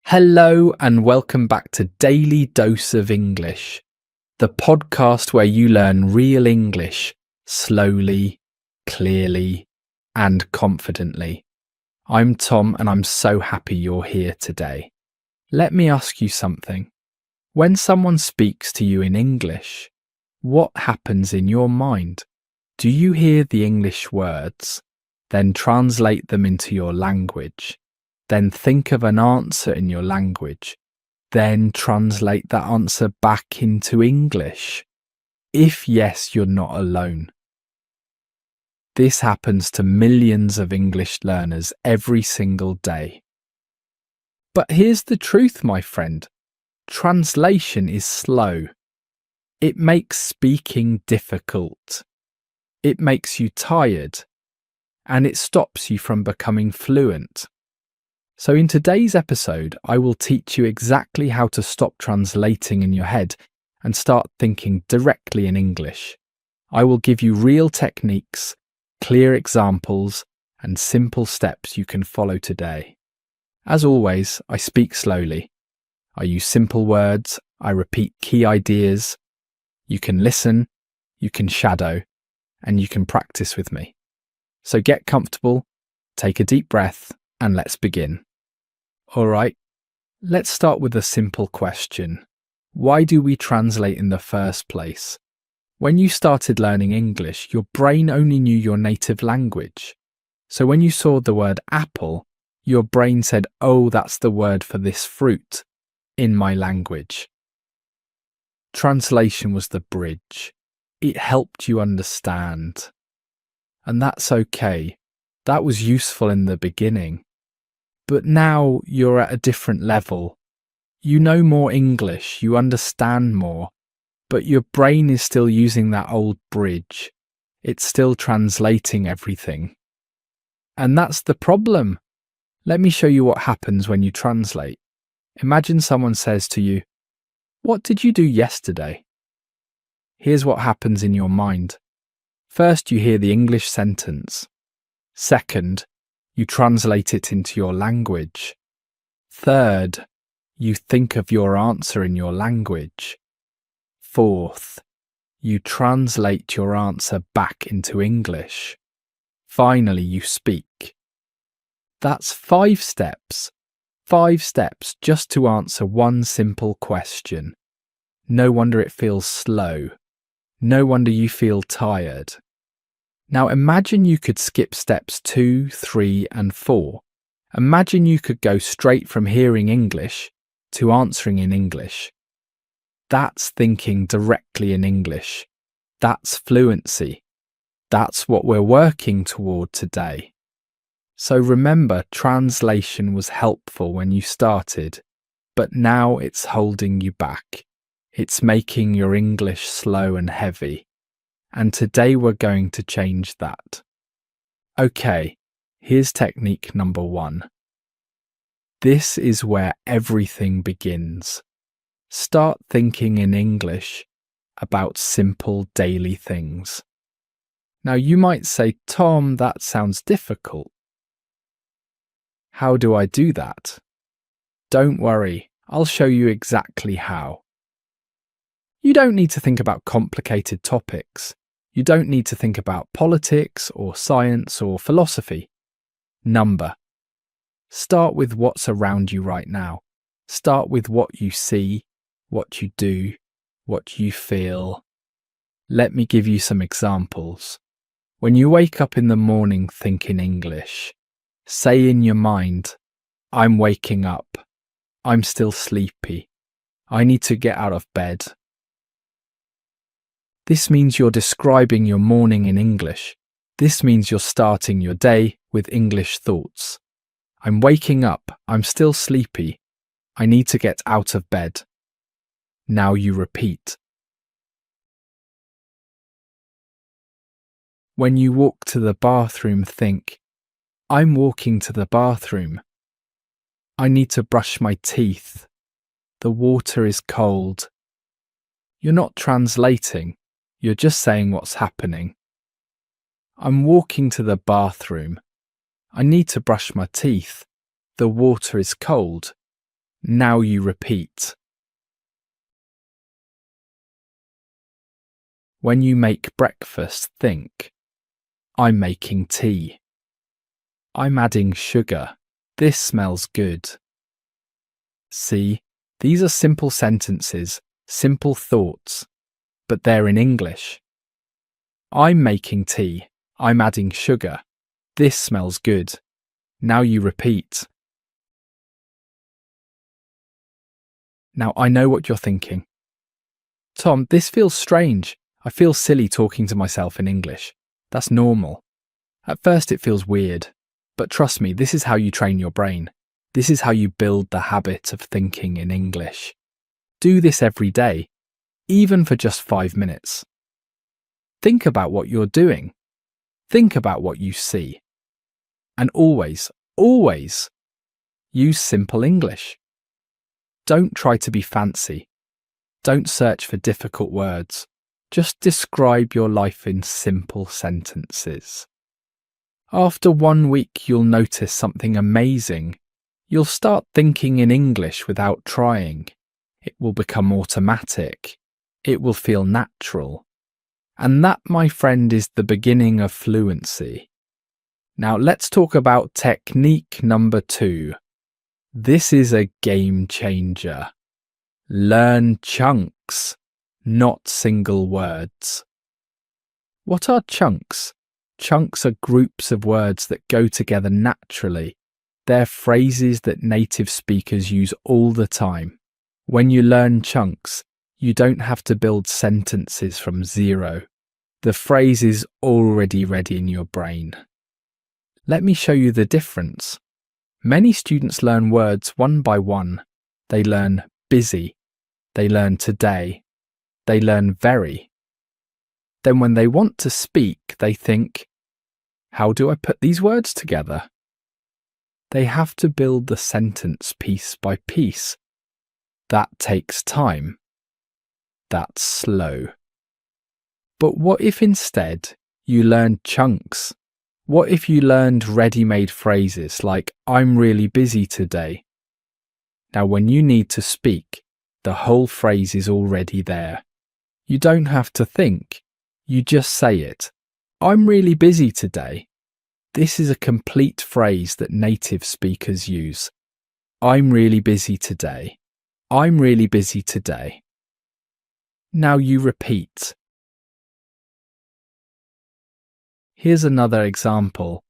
Hello and welcome back to Daily Dose of English, the podcast where you learn real English slowly, clearly, and confidently. I'm Tom and I'm so happy you're here today. Let me ask you something. When someone speaks to you in English, what happens in your mind? Do you hear the English words, then translate them into your language? Then think of an answer in your language, then translate that answer back into English? If yes, you're not alone. This happens to millions of English learners every single day. But here's the truth, my friend. Translation is slow. It makes speaking difficult. It makes you tired, and it stops you from becoming fluent. So in today's episode, I will teach you exactly how to stop translating in your head and start thinking directly in English. I will give you real techniques, clear examples, and simple steps you can follow today. As always, I speak slowly. I use simple words. I repeat key ideas. You can listen, you can shadow, and you can practice with me. So get comfortable, take a deep breath, and let's begin. All right, let's start with a simple question. Why do we translate in the first place? When you started learning English, your brain only knew your native language. So when you saw the word apple, your brain said, "Oh, that's the word for this fruit in my language." Translation was the bridge. It helped you understand. And that's okay. That was useful in the beginning. But now you're at a different level. You know more English, you understand more, but your brain is still using that old bridge. It's still translating everything. And that's the problem. Let me show you what happens when you translate. Imagine someone says to you, "What did you do yesterday?" Here's what happens in your mind. First, you hear the English sentence. Second, you translate it into your language. Third, you think of your answer in your language. Fourth, you translate your answer back into English. Finally, you speak. That's 5 steps. 5 steps just to answer one simple question. No wonder it feels slow. No wonder you feel tired. Now imagine you could skip steps 2, 3, and 4. Imagine you could go straight from hearing English to answering in English. That's thinking directly in English. That's fluency. That's what we're working toward today. So remember, translation was helpful when you started, but now it's holding you back. It's making your English slow and heavy. And today we're going to change that. Okay, here's technique number 1. This is where everything begins. Start thinking in English about simple daily things. Now you might say, "Tom, that sounds difficult. How do I do that?" Don't worry, I'll show you exactly how. You don't need to think about complicated topics. You don't need to think about politics or science or philosophy. Number. Start with what's around you right now. Start with what you see, what you do, what you feel. Let me give you some examples. When you wake up in the morning, think in English. Say in your mind, "I'm waking up. I'm still sleepy. I need to get out of bed." This means you're describing your morning in English. This means you're starting your day with English thoughts. "I'm waking up. I'm still sleepy. I need to get out of bed." Now you repeat. When you walk to the bathroom, think, "I'm walking to the bathroom. I need to brush my teeth. The water is cold." You're not translating. You're just saying what's happening. "I'm walking to the bathroom. I need to brush my teeth. The water is cold." Now you repeat. When you make breakfast, think, I'm making tea. I'm adding sugar. This smells good. See, these are simple sentences, simple thoughts, but they're in English. I'm making tea. I'm adding sugar. This smells good. Now you repeat. Now I know what you're thinking. Tom, this feels strange. I feel silly talking to myself in English. That's normal. At first it feels weird, but trust me, this is how you train your brain. This is how you build the habit of thinking in English. Do this every day, even for just 5 minutes. Think about what you're doing. Think about what you see. And always, always use simple English. Don't try to be fancy. Don't search for difficult words. Just describe your life in simple sentences. After 1 week, you'll notice something amazing. You'll start thinking in English without trying. It will become automatic. It will feel natural. And that, my friend, is the beginning of fluency. Now let's talk about technique number 2. This is a game changer. Learn chunks, not single words. What are chunks? Chunks are groups of words that go together naturally. They're phrases that native speakers use all the time. When you learn chunks, you don't have to build sentences from zero. The phrase is already ready in your brain. Let me show you the difference. Many students learn words one by one. They learn busy. They learn today. They learn very. Then when they want to speak, they think, how do I put these words together? They have to build the sentence piece by piece. That takes time. That's slow. But what if instead you learned chunks? What if you learned ready-made phrases like, I'm really busy today? Now when you need to speak, the whole phrase is already there. You don't have to think. You just say it. I'm really busy today. This is a complete phrase that native speakers use. I'm really busy today. I'm really busy today. Now you repeat. Here's another example.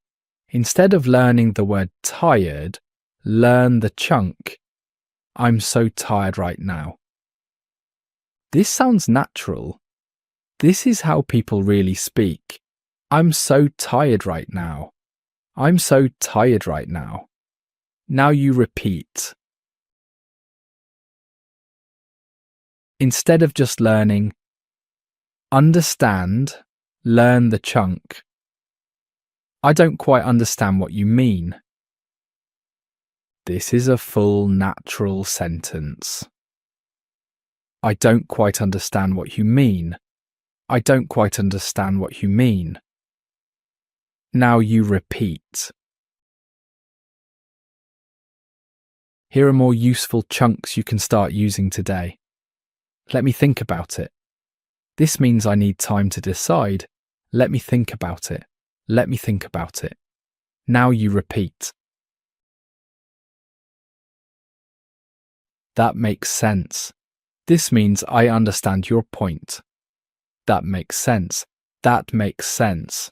Instead of learning the word tired, learn the chunk. I'm so tired right now. This sounds natural. This is how people really speak. I'm so tired right now. I'm so tired right now. Now you repeat. Instead of just learning, understand, learn the chunk. I don't quite understand what you mean. This is a full, natural sentence. I don't quite understand what you mean. I don't quite understand what you mean. Now you repeat. Here are more useful chunks you can start using today. Let me think about it. This means I need time to decide. Let me think about it. Let me think about it. Now you repeat. That makes sense. This means I understand your point. That makes sense. That makes sense.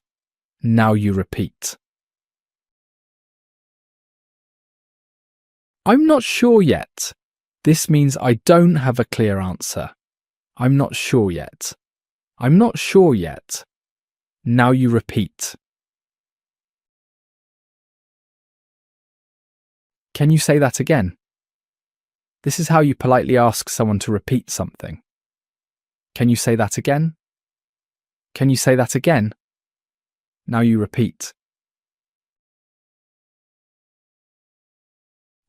Now you repeat. I'm not sure yet. This means I don't have a clear answer. I'm not sure yet. I'm not sure yet. Now you repeat. Can you say that again? This is how you politely ask someone to repeat something. Can you say that again? Can you say that again? Now you repeat.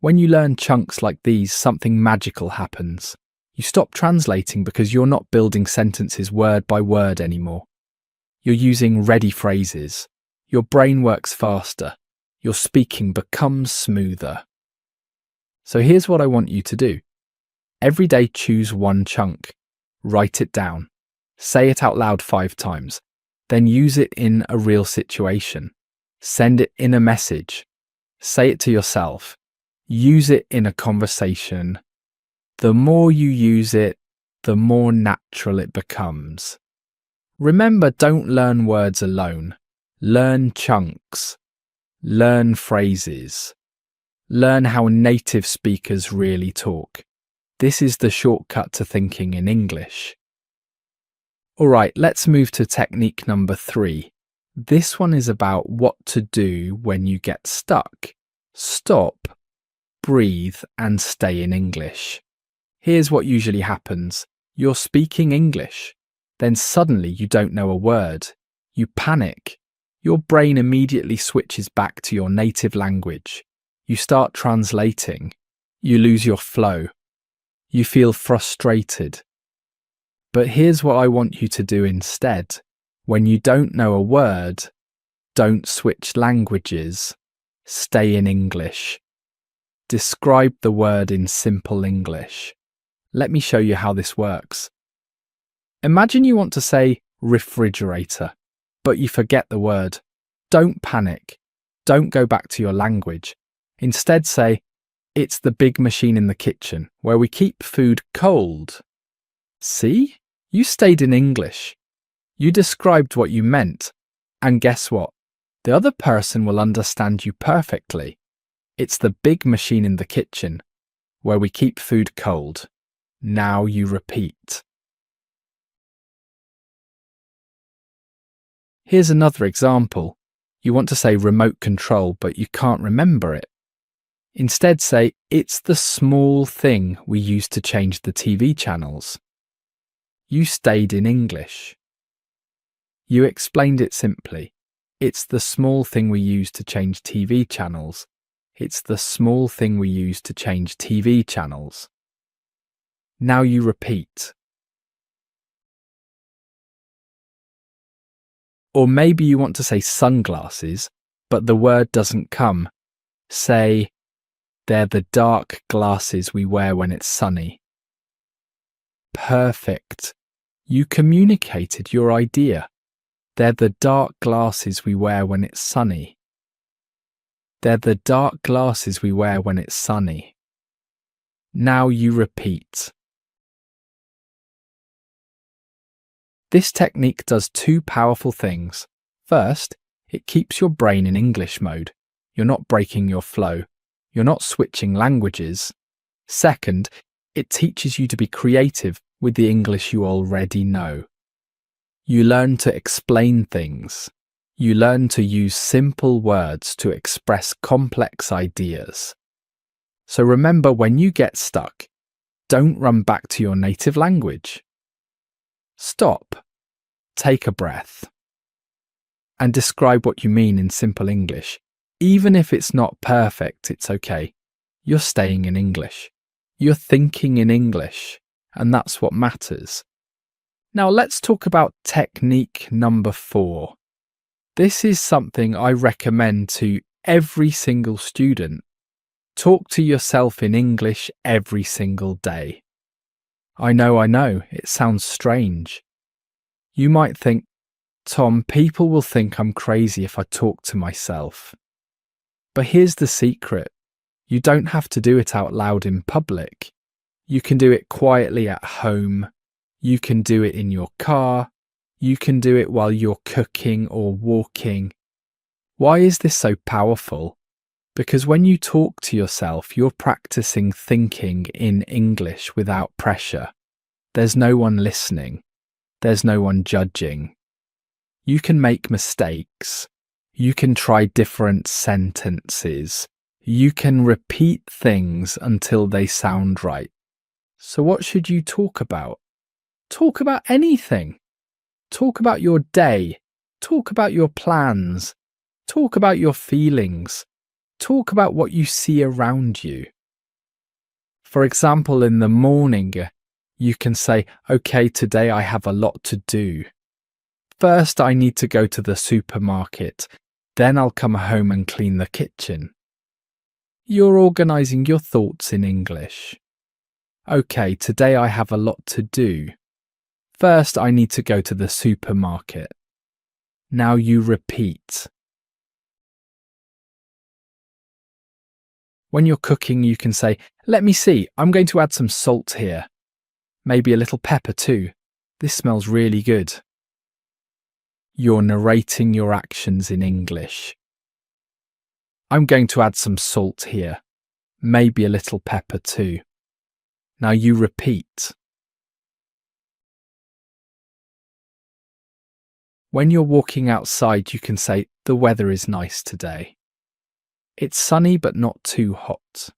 When you learn chunks like these, something magical happens. You stop translating because you're not building sentences word by word anymore. You're using ready phrases. Your brain works faster. Your speaking becomes smoother. So here's what I want you to do. Every day choose one chunk, write it down, say it out loud 5 times, then use it in a real situation. Send it in a message. Say it to yourself. Use it in a conversation. The more you use it, the more natural it becomes. Remember, don't learn words alone. Learn chunks. Learn phrases. Learn how native speakers really talk. This is the shortcut to thinking in English. All right, let's move to technique number 3. This one is about what to do when you get stuck. Stop, breathe, and stay in English. Here's what usually happens. You're speaking English. Then suddenly you don't know a word. You panic. Your brain immediately switches back to your native language. You start translating. You lose your flow. You feel frustrated. But here's what I want you to do instead. When you don't know a word, don't switch languages. Stay in English. Describe the word in simple English. Let me show you how this works. Imagine you want to say refrigerator, but you forget the word. Don't panic. Don't go back to your language. Instead say, it's the big machine in the kitchen where we keep food cold. See? You stayed in English. You described what you meant. And guess what? The other person will understand you perfectly. It's the big machine in the kitchen where we keep food cold. Now you repeat. Here's another example. You want to say remote control, but you can't remember it. Instead say, it's the small thing we use to change the TV channels. You stayed in English. You explained it simply. It's the small thing we use to change TV channels. It's the small thing we use to change TV channels. Now you repeat. Or maybe you want to say sunglasses, but the word doesn't come. Say, they're the dark glasses we wear when it's sunny. Perfect. You communicated your idea. They're the dark glasses we wear when it's sunny. They're the dark glasses we wear when it's sunny. Now you repeat. This technique does 2 powerful things. First, it keeps your brain in English mode. You're not breaking your flow. You're not switching languages. Second, it teaches you to be creative with the English you already know. You learn to explain things. You learn to use simple words to express complex ideas. So remember, when you get stuck, don't run back to your native language. Stop, take a breath, and describe what you mean in simple English. Even if it's not perfect, it's okay. You're staying in English. You're thinking in English, and that's what matters. Now let's talk about technique number 4. This is something I recommend to every single student. Talk to yourself in English every single day. I know, it sounds strange. You might think, Tom, people will think I'm crazy if I talk to myself. But here's the secret. You don't have to do it out loud in public. You can do it quietly at home. You can do it in your car. You can do it while you're cooking or walking. Why is this so powerful? Because when you talk to yourself, you're practicing thinking in English without pressure. There's no one listening. There's no one judging. You can make mistakes. You can try different sentences. You can repeat things until they sound right. So what should you talk about? Talk about anything. Talk about your day. Talk about your plans. Talk about your feelings. Talk about what you see around you. For example, in the morning, you can say, okay, today I have a lot to do. First, I need to go to the supermarket. Then I'll come home and clean the kitchen. You're organising your thoughts in English. Okay, today I have a lot to do. First, I need to go to the supermarket. Now you repeat. When you're cooking, you can say, "Let me see, I'm going to add some salt here. Maybe a little pepper too. This smells really good." You're narrating your actions in English. I'm going to add some salt here. Maybe a little pepper too. Now you repeat. When you're walking outside, you can say, "The weather is nice today. It's sunny but not too hot.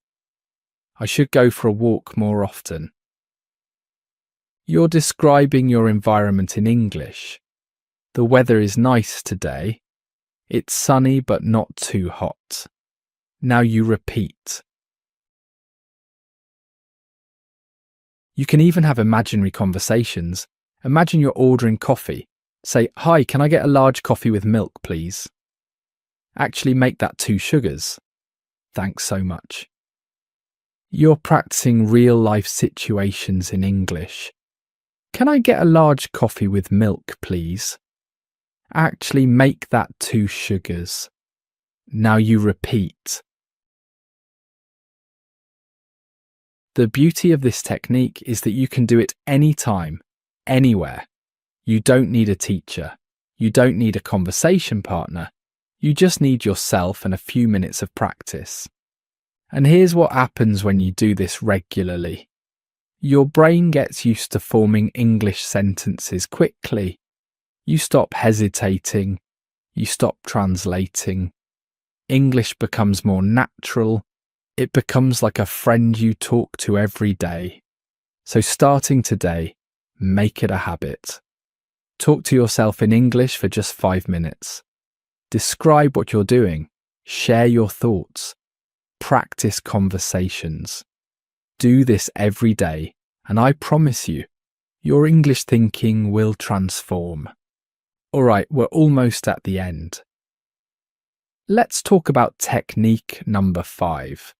I should go for a walk more often." You're describing your environment in English. The weather is nice today. It's sunny but not too hot. Now you repeat. You can even have imaginary conversations. Imagine you're ordering coffee. Say, "Hi, can I get a large coffee with milk, please?" Actually make that 2 sugars. Thanks so much. You're practicing real-life situations in English. "Can I get a large coffee with milk, please?" Actually make that 2 sugars. Now you repeat. The beauty of this technique is that you can do it anytime, anywhere. You don't need a teacher. You don't need a conversation partner. You just need yourself and a few minutes of practice. And here's what happens when you do this regularly. Your brain gets used to forming English sentences quickly. You stop hesitating. You stop translating. English becomes more natural. It becomes like a friend you talk to every day. So starting today, make it a habit. Talk to yourself in English for just 5 minutes. Describe what you're doing. Share your thoughts. Practice conversations. Do this every day, and I promise you, your English thinking will transform. All right, we're almost at the end. Let's talk about technique number 5.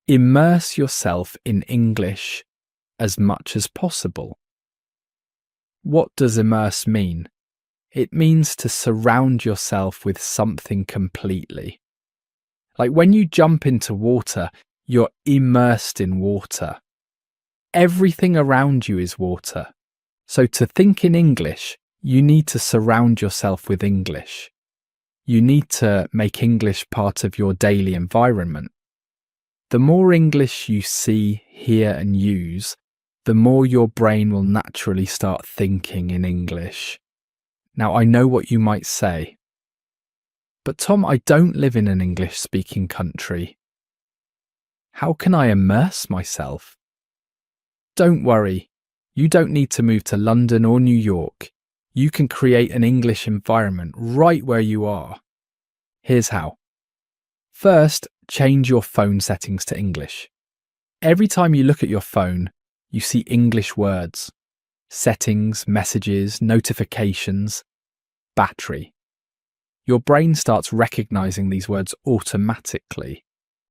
Immerse yourself in English as much as possible. What does immerse mean? It means to surround yourself with something completely. Like when you jump into water, you're immersed in water. Everything around you is water. So to think in English, you need to surround yourself with English. You need to make English part of your daily environment. The more English you see, hear, and use, the more your brain will naturally start thinking in English. Now, I know what you might say. But Tom, I don't live in an English-speaking country. How can I immerse myself? Don't worry. You don't need to move to London or New York. You can create an English environment right where you are. Here's how. First, change your phone settings to English. Every time you look at your phone, you see English words. Settings, messages, notifications, battery. Your brain starts recognizing these words automatically.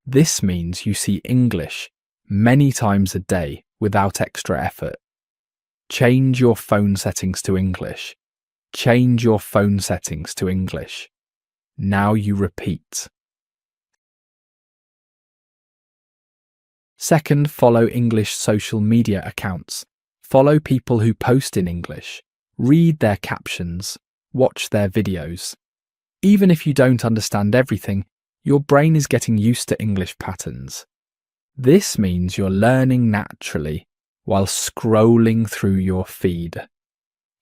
This means you see English many times a day without extra effort. Change your phone settings to English. Change your phone settings to English. Now you repeat. Second, follow English social media accounts. Follow people who post in English. Read their captions. Watch their videos. Even if you don't understand everything, your brain is getting used to English patterns. This means you're learning naturally while scrolling through your feed.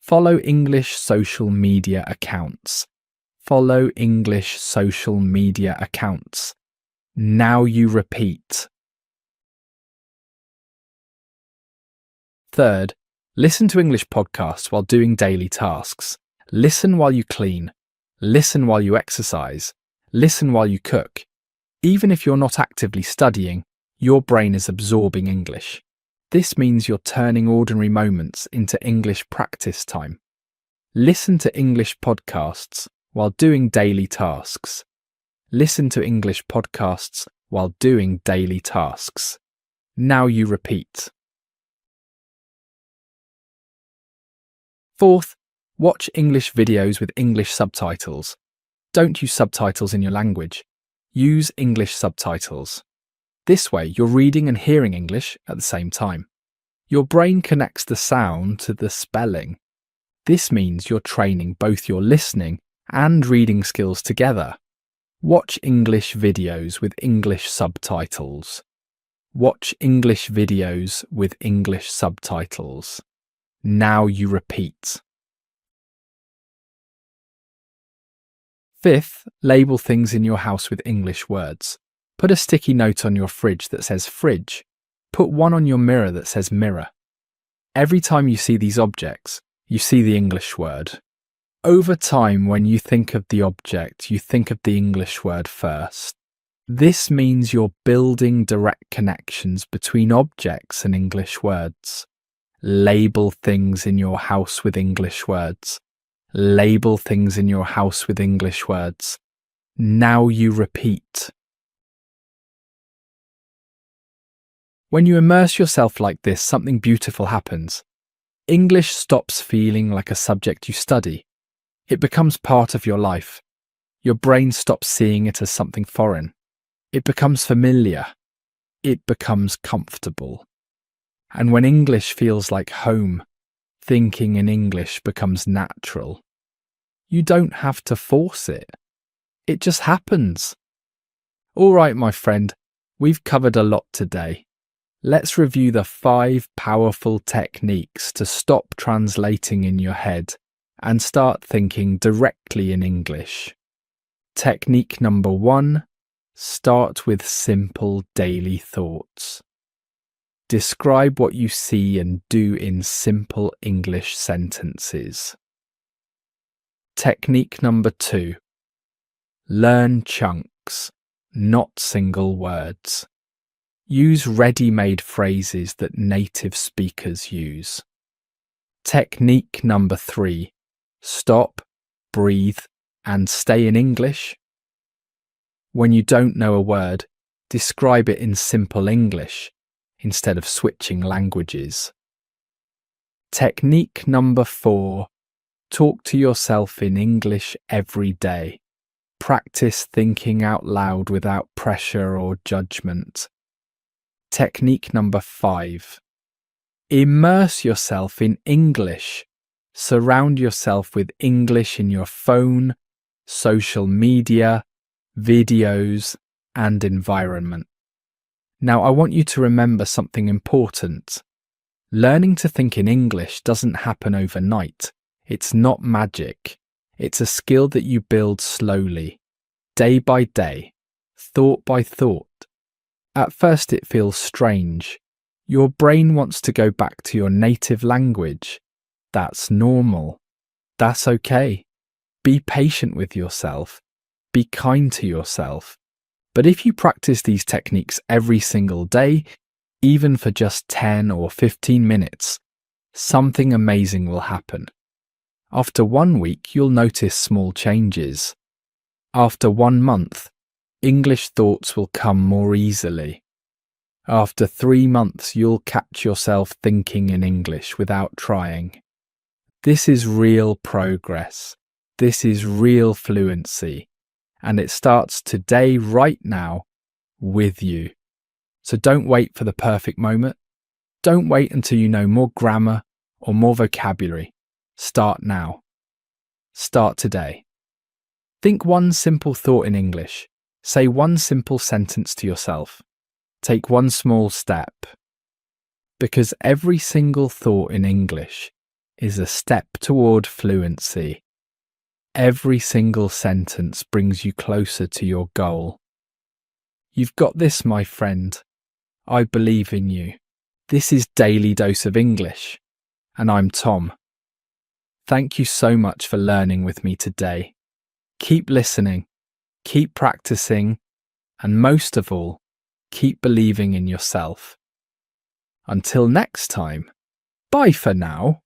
Follow English social media accounts. Follow English social media accounts. Now you repeat. Third, listen to English podcasts while doing daily tasks. Listen while you clean. Listen while you exercise. Listen while you cook. Even if you're not actively studying, your brain is absorbing English. This means you're turning ordinary moments into English practice time. Listen to English podcasts while doing daily tasks. Listen to English podcasts while doing daily tasks. Now you repeat. Fourth, watch English videos with English subtitles. Don't use subtitles in your language. Use English subtitles. This way, you're reading and hearing English at the same time. Your brain connects the sound to the spelling. This means you're training both your listening and reading skills together. Watch English videos with English subtitles. Watch English videos with English subtitles. Now you repeat. Fifth, label things in your house with English words. Put a sticky note on your fridge that says fridge. Put one on your mirror that says mirror. Every time you see these objects, you see the English word. Over time, when you think of the object, you think of the English word first. This means you're building direct connections between objects and English words. Label things in your house with English words. Label things in your house with English words. Now you repeat. When you immerse yourself like this, something beautiful happens. English stops feeling like a subject you study. It becomes part of your life. Your brain stops seeing it as something foreign. It becomes familiar. It becomes comfortable. And when English feels like home, thinking in English becomes natural. You don't have to force it. It just happens. All right, my friend, we've covered a lot today. Let's review the 5 powerful techniques to stop translating in your head and start thinking directly in English. Technique number 1, start with simple daily thoughts. Describe what you see and do in simple English sentences. Technique number 2, learn chunks, not single words. Use ready-made phrases that native speakers use. Technique number 3, stop, breathe, and stay in English. When you don't know a word, describe it in simple English instead of switching languages. Technique number 4, talk to yourself in English every day. Practice thinking out loud without pressure or judgment. Technique number 5, immerse yourself in English. Surround yourself with English in your phone, social media, videos, and environment. Now, I want you to remember something important. Learning to think in English doesn't happen overnight. It's not magic. It's a skill that you build slowly, day by day, thought by thought. At first it feels strange. Your brain wants to go back to your native language. That's normal. That's okay. Be patient with yourself. Be kind to yourself. But if you practice these techniques every single day, even for just 10 or 15 minutes, something amazing will happen. After 1 week, you'll notice small changes. After 1 month, English thoughts will come more easily. After 3 months, you'll catch yourself thinking in English without trying. This is real progress. This is real fluency. And it starts today, right now, with you. So don't wait for the perfect moment. Don't wait until you know more grammar or more vocabulary. Start now. Start today. Think one simple thought in English. Say one simple sentence to yourself. Take one small step. Because every single thought in English is a step toward fluency. Every single sentence brings you closer to your goal. You've got this, my friend. I believe in you. This is Daily Dose of English, and I'm Tom. Thank you so much for learning with me today. Keep listening, keep practicing, and most of all, keep believing in yourself. Until next time, bye for now.